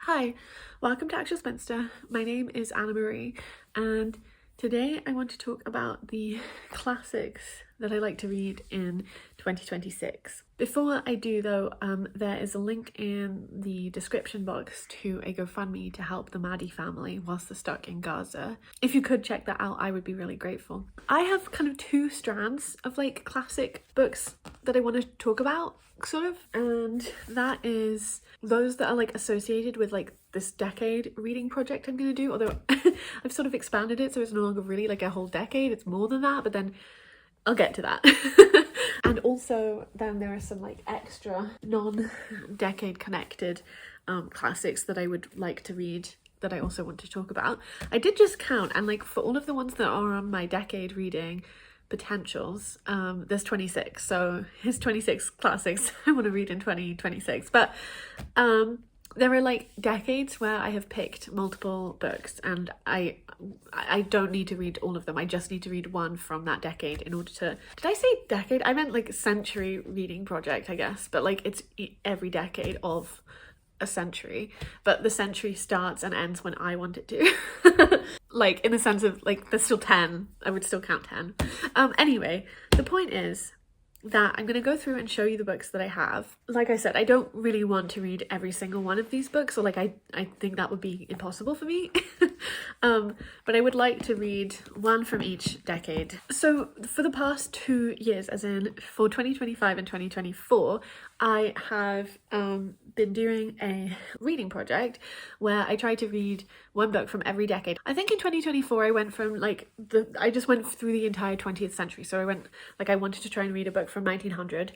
Hi, welcome to Actual Spinster. My name is Anna Marie, and today I want to talk about the classics that I like to read in 2026. Before I do though, there is a link in the description box to a GoFundMe to help the Maddie family whilst they're stuck in Gaza. If you could check that out, I would be really grateful. I have kind of two strands of like classic books that I want to talk about, sort of, and that is those that are like associated with like this decade reading project I'm going to do, although I've sort of expanded it so it's no longer really like a whole decade, it's more than that, but then I'll get to that. And also then there are some like extra non-decade connected classics that I would like to read that I also want to talk about. I did just count, and like for all of the ones that are on my decade reading potentials, there's 26, so here's 26 classics I want to read in 2026. But there are like decades where I have picked multiple books, and I don't need to read all of them. I just need to read one from that decade in order to... Did I say decade? I meant like century reading project, I guess, but like it's every decade of a century, but the century starts and ends when I want it to. Like in the sense of like there's still 10, I would still count 10. Anyway, the point is that I'm going to go through and show you the books that I have. Like I said, I don't really want to read every single one of these books, or like I think that would be impossible for me. But I would like to read one from each decade. So for the past 2 years, as in for 2025 and 2024, I have been doing a reading project where I try to read one book from every decade. I think in 2024 I went from like I just went through the entire 20th century. So I wanted to try and read a book from 1900,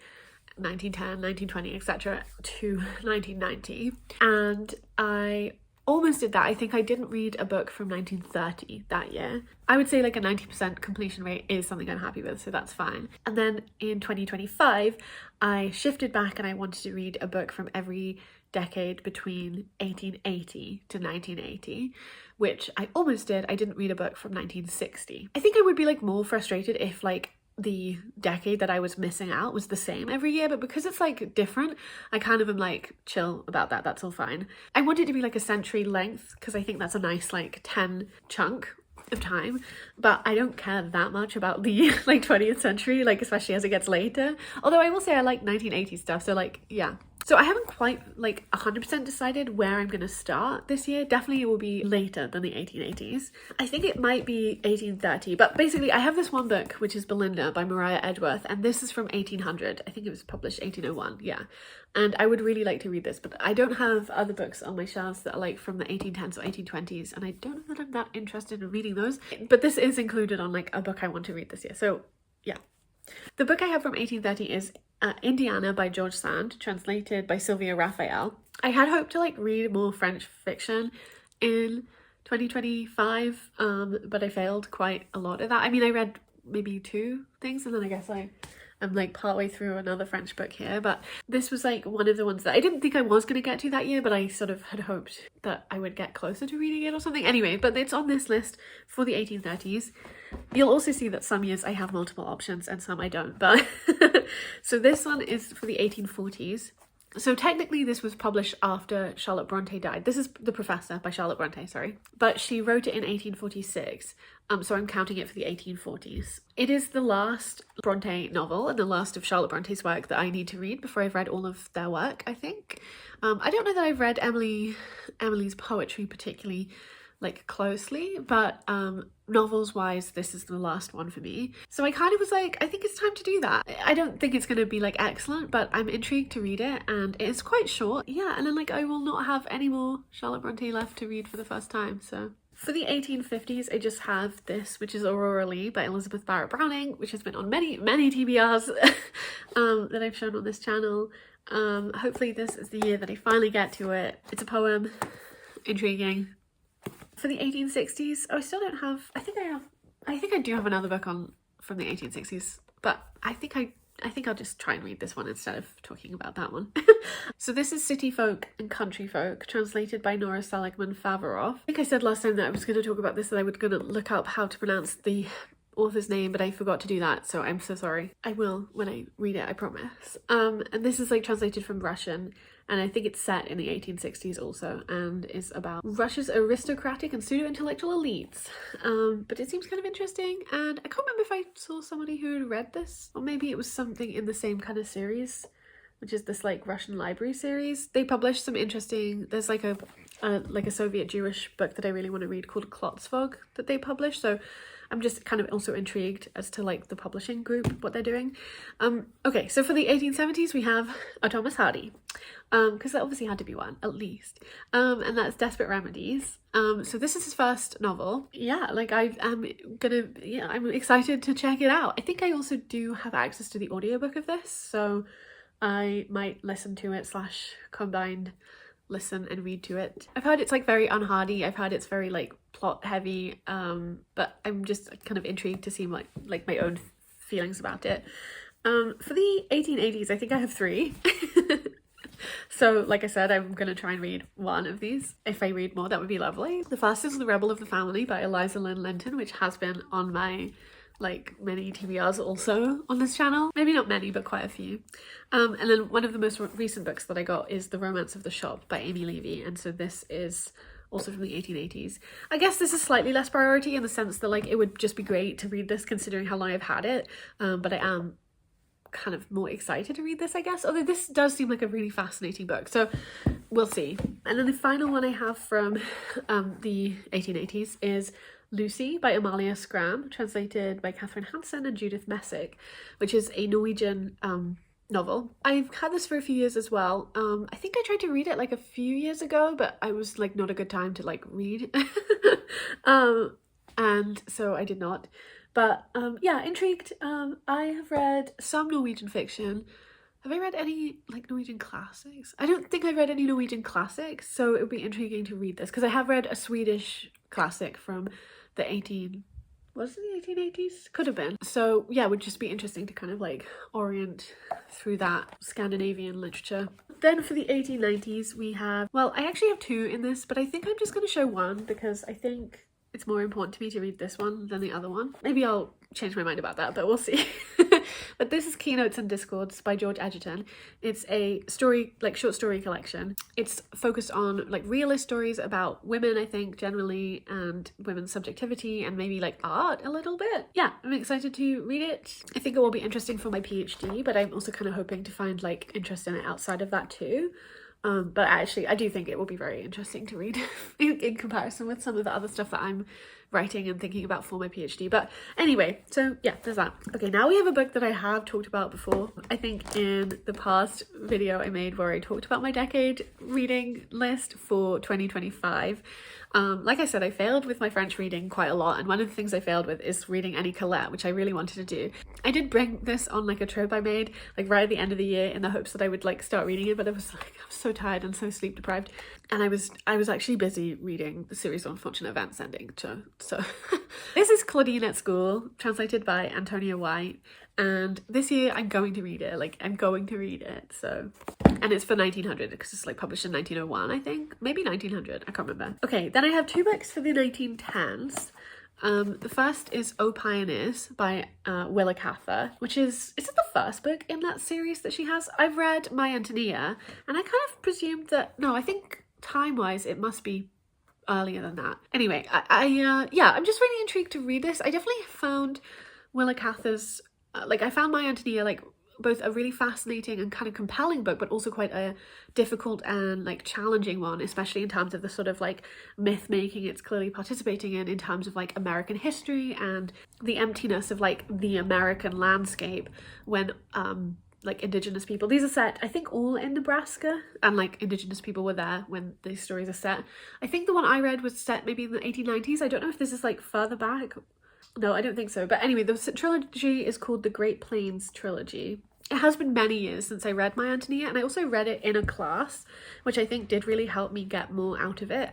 1910, 1920, etc. to 1990, and I almost did that. I think I didn't read a book from 1930 that year. I would say like a 90% completion rate is something I'm happy with, so that's fine. And then in 2025, I shifted back and I wanted to read a book from every decade between 1880 to 1980, which I almost did. I didn't read a book from 1960. I think I would be like more frustrated if like the decade that I was missing out was the same every year, but because it's like different, I kind of am like chill about that. That's all fine. I want it to be like a century length because I think that's a nice like 10 chunk of time, but I don't care that much about the like 20th century, like especially as it gets later. Although I will say I like 1980s stuff, so like yeah. So I haven't quite like 100% decided where I'm going to start this year. Definitely it will be later than the 1880s. I think it might be 1830, but basically I have this one book, which is Belinda by Maria Edgeworth, and this is from 1800. I think it was published 1801, yeah. And I would really like to read this, but I don't have other books on my shelves that are like from the 1810s or 1820s, and I don't know that I'm that interested in reading those. But this is included on like a book I want to read this year, so yeah. The book I have from 1830 is Indiana by George Sand, translated by Sylvia Raphael. I had hoped to like read more French fiction in 2025, but I failed quite a lot of that. I mean, I read maybe 2 things, and then I guess I'm like partway through another French book here, but this was like one of the ones that I didn't think I was going to get to that year, but I sort of had hoped that I would get closer to reading it or something. Anyway, but it's on this list for the 1830s. You'll also see that some years I have multiple options and some I don't, but so this one is for the 1840s. So technically this was published after Charlotte Bronte died. This is The Professor by Charlotte Bronte, sorry. But she wrote it in 1846, so I'm counting it for the 1840s. It is the last Bronte novel and the last of Charlotte Bronte's work that I need to read before I've read all of their work, I think. I don't know that I've read Emily's poetry particularly like closely, but novels wise this is the last one for me, so I kind of was like, I think it's time to do that. I don't think it's going to be like excellent, but I'm intrigued to read it, and it's quite short, yeah, and then like I will not have any more Charlotte Bronte left to read for the first time. So for the 1850s I just have this, which is Aurora Leigh by Elizabeth Barrett Browning, which has been on many TBRs that I've shown on this channel. Hopefully this is the year that I finally get to it. It's a poem, intriguing. For the 1860s, I still don't have, I think I do have another book from the 1860s, but I think I'll just try and read this one instead of talking about that one. So this is City Folk and Country Folk, translated by Nora Seligman Favaroff. I think I said last time that I was going to talk about this, that I was going to look up how to pronounce the author's name, but I forgot to do that, so I'm so sorry. I will when I read it, I promise. And this is like translated from Russian, and I think it's set in the 1860s also, and is about Russia's aristocratic and pseudo-intellectual elites. But it seems kind of interesting, and I can't remember if I saw somebody who had read this, or maybe it was something in the same kind of series, which is this like Russian library series. They published some interesting, there's like a Soviet Jewish book that I really want to read called Klotzvog that they published, so I'm just kind of also intrigued as to like the publishing group, what they're doing. Okay, so for the 1870s we have a Thomas Hardy, because there obviously had to be one at least, and that's Desperate Remedies. So this is his first novel. Yeah, like I'm excited to check it out. I think I also do have access to the audiobook of this, so I might listen to it / combined listen and read to it. I've heard it's like very un-Hardy. I've heard it's very like plot heavy, but I'm just kind of intrigued to see like my own feelings about it. For the 1880s, I think I have 3. So like I said, I'm gonna try and read one of these. If I read more, that would be lovely. The first is The Rebel of the Family by Eliza Lynn Linton, which has been on my like many TBRs also on this channel. Maybe not many, but quite a few. And then one of the most recent books that I got is The Romance of the Shop by Amy Levy, and so this is also from the 1880s. I guess this is slightly less priority in the sense that like it would just be great to read this considering how long I've had it, but I am kind of more excited to read this, I guess, although this does seem like a really fascinating book, so we'll see. And then the final one I have from the 1880s is Lucy by Amalia Skram, translated by Catherine Hansen and Judith Messick, which is a Norwegian novel. I've had this for a few years as well. I think I tried to read it like a few years ago, but I was like not a good time to like read. And so I did not. But yeah, intrigued. I have read some Norwegian fiction. Have I read any like Norwegian classics? I don't think I've read any Norwegian classics, so it would be intriguing to read this because I have read a Swedish classic from the 1880s? Could have been. So yeah, it would just be interesting to kind of like orient through that Scandinavian literature. Then for the 1890s we have, well, I actually have 2 in this, but I think I'm just going to show one because I think it's more important to me to read this one than the other one. Maybe I'll change my mind about that, but we'll see. But this is Keynotes and Discords by George Egerton. It's a story, like short story collection. It's focused on like realist stories about women, I think, generally, and women's subjectivity and maybe like art a little bit. Yeah, I'm excited to read it. I think it will be interesting for my PhD, but I'm also kind of hoping to find like interest in it outside of that too. But actually I do think it will be very interesting to read in comparison with some of the other stuff that I'm writing and thinking about for my PhD. But anyway, so yeah, there's that. Okay, now we have a book that I have talked about before. I think in the past video I made where I talked about my decade reading list for 2025. Like I said, I failed with my French reading quite a lot, and one of the things I failed with is reading Annie Colette, which I really wanted to do. I did bring this on like a trip I made like right at the end of the year in the hopes that I would like start reading it, but I was so tired and so sleep deprived, and I was actually busy reading the series of Unfortunate Events ending, so this is Claudine at School, translated by Antonia White, and this year I'm going to read it. I'm going to read it. So, and it's for 1900 because it's like published in 1901, I think, maybe 1900, I can't remember. Okay, then I have 2 books for the 1910s. The first is O Pioneers by Willa Cather, which is it the first book in that series that she has? I've read My Antonia, and I kind of presumed that, no, I think time-wise it must be earlier than that. Anyway, yeah, I'm just really intrigued to read this. I definitely found Willa Cather's, I found My Antonia like both a really fascinating and kind of compelling book, but also quite a difficult and like challenging one, especially in terms of the sort of like myth making it's clearly participating in terms of like American history and the emptiness of like the American landscape when like Indigenous people, these are set I think all in Nebraska, and like Indigenous people were there when these stories are set. I think the one I read was set maybe in the 1890s. I don't know if this is like further back. No, I don't think so. But anyway, the trilogy is called the Great Plains Trilogy. It has been many years since I read My Antonia, and I also read it in a class, which I think did really help me get more out of it,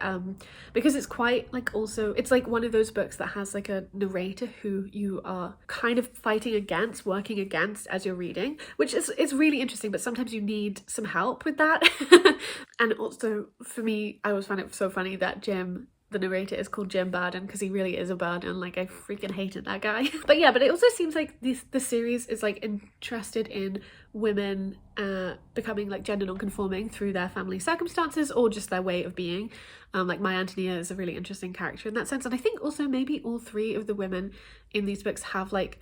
because it's quite like also, it's like one of those books that has like a narrator who you are kind of fighting against, working against as you're reading, which is really interesting, but sometimes you need some help with that. And also for me, I always find it so funny that Jim the narrator is called Jim Burden, because he really is a burden. Like, I freaking hated that guy. But yeah, but it also seems like the series is like interested in women becoming like gender non-conforming through their family circumstances or just their way of being. Like, Maya Antonia is a really interesting character in that sense, and I think also maybe all three of the women in these books have like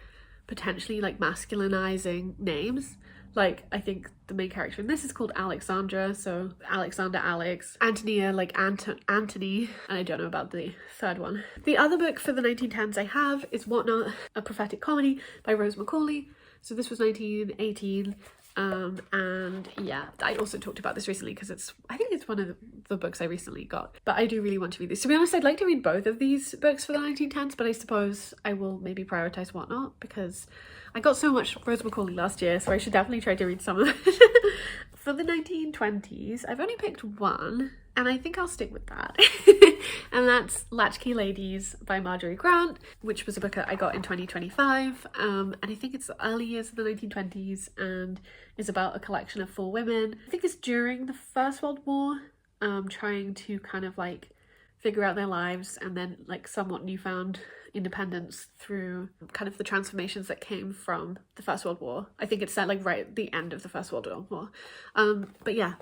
potentially like masculinizing names. Like, I think the main character in this is called Alexandra, so Alexander, Alex. Antonia, like Anthony, and I don't know about the third one. The other book for the 1910s I have is Whatnot, a prophetic comedy by Rose Macaulay. So this was 1918, and yeah, I also talked about this recently because I think it's one of the books I recently got, but I do really want to read this. To be honest, I'd like to read both of these books for the 1910s, but I suppose I will maybe prioritize Whatnot because I got so much Rose Macaulay last year, so I should definitely try to read some of it. For the 1920s, I've only picked one, and I think I'll stick with that. And that's Latchkey Ladies by Marjorie Grant, which was a book that I got in 2025. And I think it's the early years of the 1920s and is about a collection of 4 women. I think it's during the First World War, trying to kind of like figure out their lives and then like somewhat newfound independence through kind of the transformations that came from the First World War. I think it's set like right at the end of the First World War. But yeah,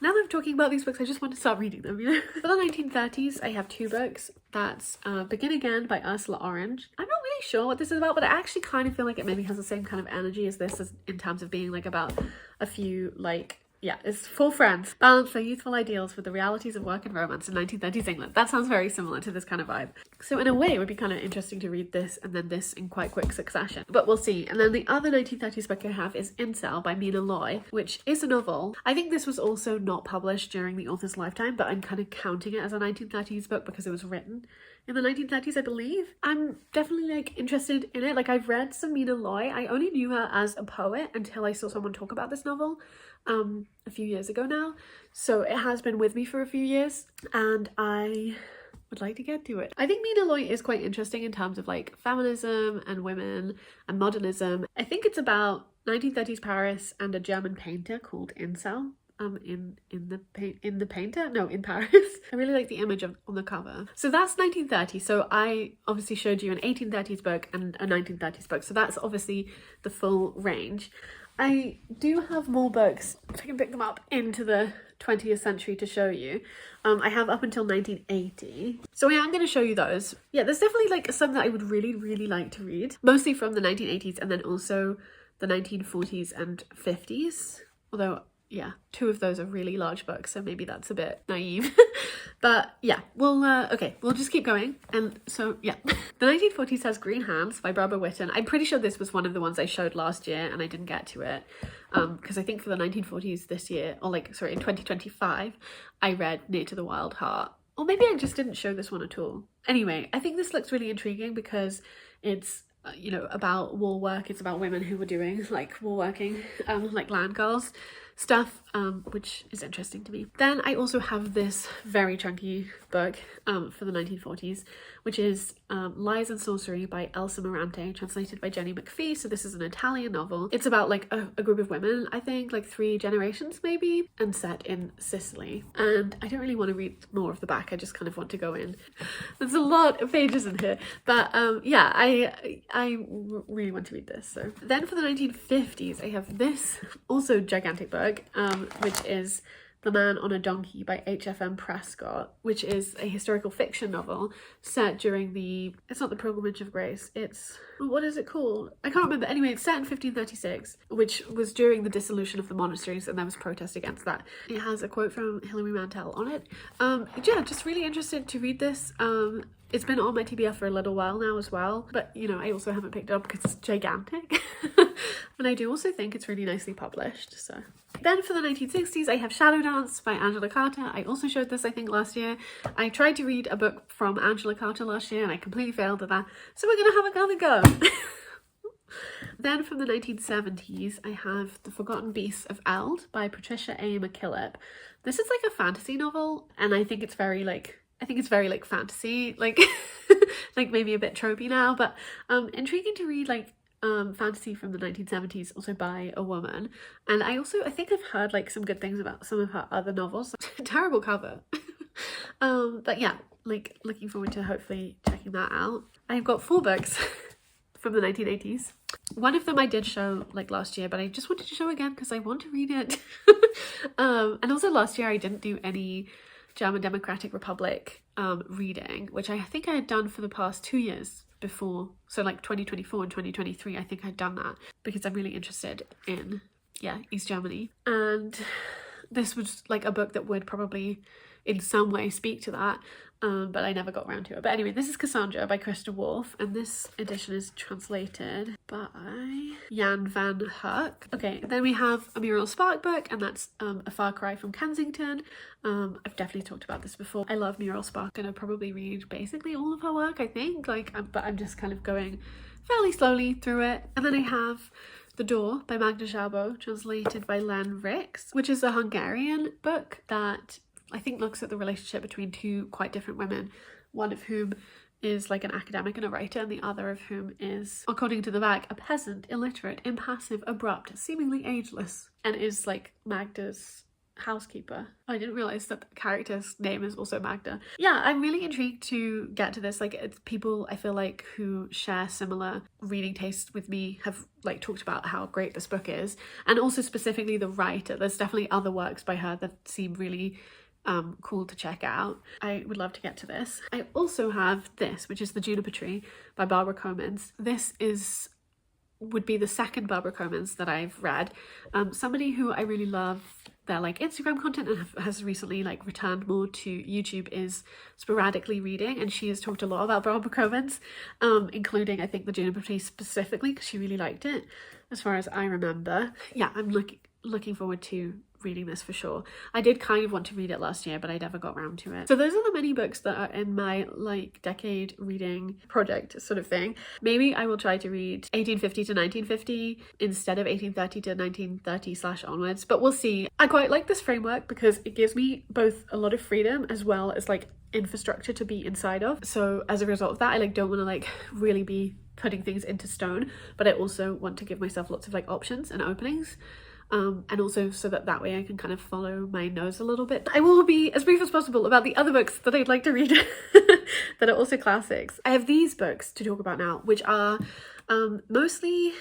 now that I'm talking about these books, I just want to start reading them, you know? For the 1930s, I have 2 books. That's Begin Again by Ursula Orange. I'm not really sure what this is about, but I actually kind of feel like it maybe has the same kind of energy as this, in terms of being like about a few like, yeah, it's 4 friends balance their youthful ideals with the realities of work and romance in 1930s England. That sounds very similar to this kind of vibe. So in a way, it would be kind of interesting to read this and then this in quite quick succession, but we'll see. And then the other 1930s book I have is Incel by Mina Loy, which is a novel. I think this was also not published during the author's lifetime, but I'm kind of counting it as a 1930s book because it was written in the 1930s, I believe. I'm definitely like interested in it. Like, I've read some Mina Loy. I only knew her as a poet until I saw someone talk about this novel a few years ago now, so it has been with me for a few years and I would like to get to it. I think Mina Loy is quite interesting in terms of like feminism and women and modernism. I think it's about 1930s Paris and a German painter called Incel. In Paris. I really like the image on the cover. So that's 1930. So I obviously showed you an 1830s book and a 1930s book. So that's obviously the full range. I do have more books, if I can pick them up, into the 20th century to show you. I have up until 1980. So yeah, I'm going to show you those. Yeah, there's definitely like some that I would really, really like to read. Mostly from the 1980s and then also the 1940s and 50s. Although, yeah, 2 of those are really large books, so maybe that's a bit naive. But yeah, we'll just keep going. And so yeah, the 1940s has Green Hands by Barbara Whitten. I'm pretty sure this was one of the ones I showed last year and I didn't get to it, because I think for the 1940s this year, or like, sorry, in 2025, I read Near to the Wild Heart. Or maybe I just didn't show this one at all. Anyway, I think this looks really intriguing because it's you know, about war work. It's about women who were doing like war working, like land girls stuff, which is interesting to me. Then I also have this very chunky book for the 1940s, which is Lies and Sorcery by Elsa Morante, translated by Jenny McPhee. So this is an Italian novel. It's about like a group of women, I think like 3 generations maybe, and set in Sicily. And I don't really want to read more of the back, I just kind of want to go in. There's a lot of pages in here, but yeah, I really want to read this. So then for the 1950s, I have this also gigantic book, which is The Man on a Donkey by H.F.M. Prescott, which is a historical fiction novel set during it's not the Pilgrimage of Grace, it's, what is it called? I can't remember. Anyway, it's set in 1536, which was during the dissolution of the monasteries, and there was protest against that. It has a quote from Hilary Mantel on it. Yeah, just really interested to read this. It's been on my TBR for a little while now as well, but you know, I also haven't picked it up because it's gigantic. And I do also think it's really nicely published, so. Then for the 1960s, I have Shadow Dance by Angela Carter. I also showed this, I think, last year. I tried to read a book from Angela Carter last year and I completely failed at that, so we're gonna have another go. Then from the 1970s, I have The Forgotten Beasts of Eld by Patricia A. McKillip. This is like a fantasy novel, and I think it's very like fantasy, like like maybe a bit tropey now, but intriguing to read like fantasy from the 1970s, also by a woman. And I think I've heard like some good things about some of her other novels. Terrible cover. But yeah, like looking forward to hopefully checking that out. I've got 4 books from the 1980s. One of them I did show like last year, but I just wanted to show again because I want to read it. And also last year I didn't do any German Democratic Republic reading, which I think I had done for the past 2 years before. So like 2024 and 2023, I think I'd done that because I'm really interested in, yeah, East Germany. And this was like a book that would probably in some way speak to that, but I never got around to it. But anyway, this is Cassandra by Christa Wolf, and this edition is translated by Jan van Herk. Okay, then we have a Muriel Spark book, and that's A Far Cry from Kensington. I've definitely talked about this before. I love Muriel Spark, and I'll probably read basically all of her work, I think. But I'm just kind of going fairly slowly through it. And then I have The Door by Magda Szabo, translated by Len Rix, which is a Hungarian book that I think looks at the relationship between 2 quite different women, one of whom is like an academic and a writer, and the other of whom is, according to the back, a peasant, illiterate, impassive, abrupt, seemingly ageless, and is like Magda's housekeeper. I didn't realise that the character's name is also Magda. Yeah, I'm really intrigued to get to this. Like, it's people I feel like who share similar reading tastes with me have like talked about how great this book is, and also specifically the writer. There's definitely other works by her that seem really cool to check out. I would love to get to this. I also have this, which is The Juniper Tree by Barbara Comins. This would be the second Barbara Comins that I've read. Somebody who I really love their like Instagram content and has recently like returned more to YouTube is Sporadically Reading, and she has talked a lot about Barbara Comins, including I think The Juniper Tree specifically because she really liked it as far as I remember. Yeah, I'm looking forward to reading this for sure. I did kind of want to read it last year, but I never got around to it. So those are the many books that are in my like decade reading project sort of thing. Maybe I will try to read 1850 to 1950 instead of 1830 to 1930 / onwards, but we'll see. I quite like this framework because it gives me both a lot of freedom as well as like infrastructure to be inside of. So as a result of that, I like don't want to like really be putting things into stone, but I also want to give myself lots of like options and openings. And also so that way I can kind of follow my nose a little bit. I will be as brief as possible about the other books that I'd like to read that are also classics. I have these books to talk about now, which are mostly,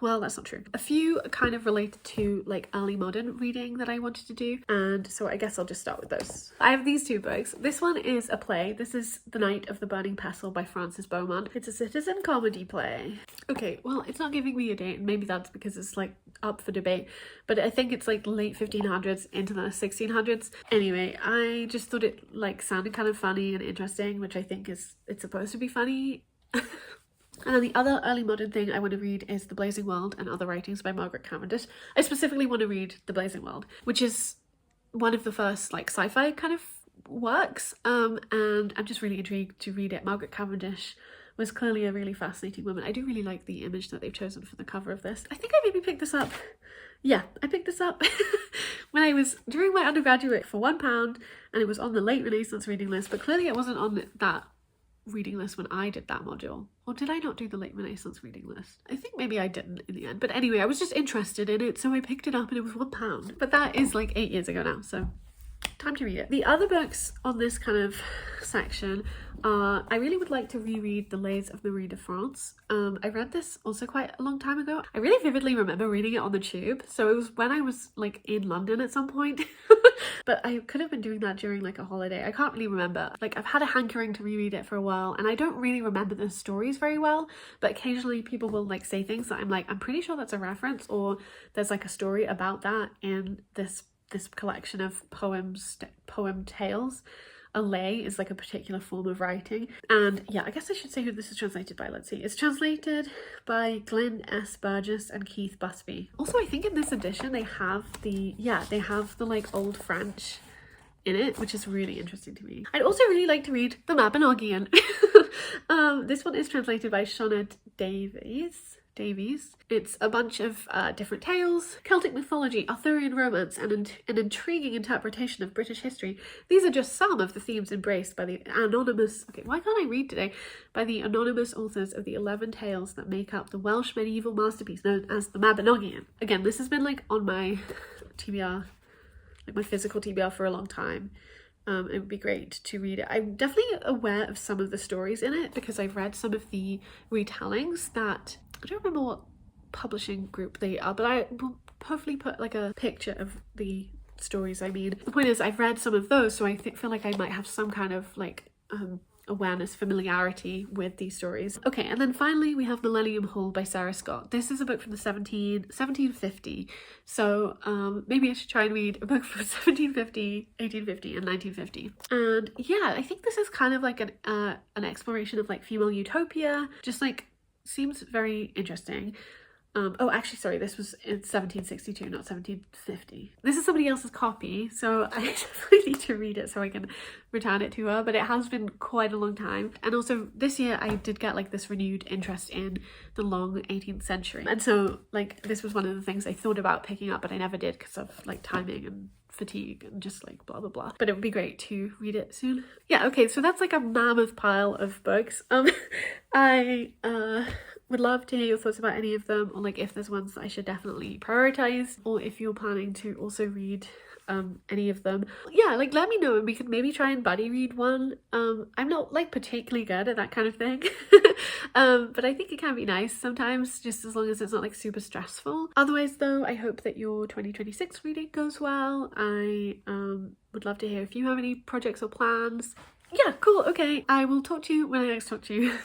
well, that's not true. A few are kind of related to like early modern reading that I wanted to do, and so I guess I'll just start with those. I have these 2 books. This one is a play. This is The Night of the Burning Pestle by Frances Beaumont. It's a citizen comedy play. Okay, well, it's not giving me a date, and maybe that's because it's like up for debate, but I think it's like late 1500s into the 1600s. Anyway, I just thought it like sounded kind of funny and interesting, which I think it's supposed to be funny. And then the other early modern thing I want to read is The Blazing World and Other Writings by Margaret Cavendish. I specifically want to read The Blazing World, which is one of the first like sci-fi kind of works, and I'm just really intrigued to read it. Margaret Cavendish was clearly a really fascinating woman. I do really like the image that they've chosen for the cover of this. I think I maybe picked this up. Yeah, I picked this up when I was doing my undergraduate for £1, and it was on the late Renaissance reading list, but clearly it wasn't on that reading list when I did that module. Or did I not do the late Renaissance reading list? I think maybe I didn't in the end. But anyway, I was just interested in it, so I picked it up and it was £1. But that is like 8 years ago now, so time to read it. The other books on this kind of section are, I really would like to reread The Lays of Marie de France. I read this also quite a long time ago. I really vividly remember reading it on the tube, so it was when I was like in London at some point. But I could have been doing that during like a holiday. I can't really remember. Like, I've had a hankering to reread it for a while, and I don't really remember the stories very well, but occasionally people will like say things that I'm like, I'm pretty sure that's a reference, or there's like a story about that in this collection of poem tales. A lay is like a particular form of writing. And yeah, I guess I should say who this is translated by. Let's see. It's translated by Glyn S. Burgess and Keith Busby. Also, I think in this edition they have the like old French in it, which is really interesting to me. I'd also really like to read The Mabinogion. This one is translated by Shauna Davies. It's a bunch of different tales, Celtic mythology, Arthurian romance, and an intriguing interpretation of British history. These are just some of the themes embraced by the anonymous, by the anonymous authors of the 11 tales that make up the Welsh medieval masterpiece known as the Mabinogion. Again, this has been like on my TBR, like my physical TBR for a long time. it would be great to read it. I'm definitely aware of some of the stories in it because I've read some of the retellings that, I don't remember what publishing group they are, but I will hopefully put like a picture of the stories I mean. The point is I've read some of those, so I feel like I might have some kind of like awareness, familiarity with these stories. Okay, and then finally we have Millennium Hall by Sarah Scott. This is a book from the 1750, so maybe I should try and read a book from 1750, 1850 and 1950. And yeah, I think this is kind of like an exploration of like female utopia, just like seems very interesting. Oh, actually, sorry, this was in 1762, not 1750. This is somebody else's copy, so I definitely need to read it so I can return it to her, but it has been quite a long time. And also, this year I did get like this renewed interest in the long 18th century. And so, like, this was one of the things I thought about picking up, but I never did because of like timing and fatigue and just like blah blah blah, but it would be great to read it soon. Yeah, okay, so that's like a mammoth pile of books. I would love to hear your thoughts about any of them, or like if there's ones that I should definitely prioritize, or if you're planning to also read any of them. Yeah, like let me know and we could maybe try and buddy read one. I'm not like particularly good at that kind of thing. But I think it can be nice sometimes, just as long as it's not like super stressful. Otherwise though, I hope that your 2026 reading goes well. I would love to hear if you have any projects or plans. Yeah, cool, okay. I will talk to you when I next talk to you.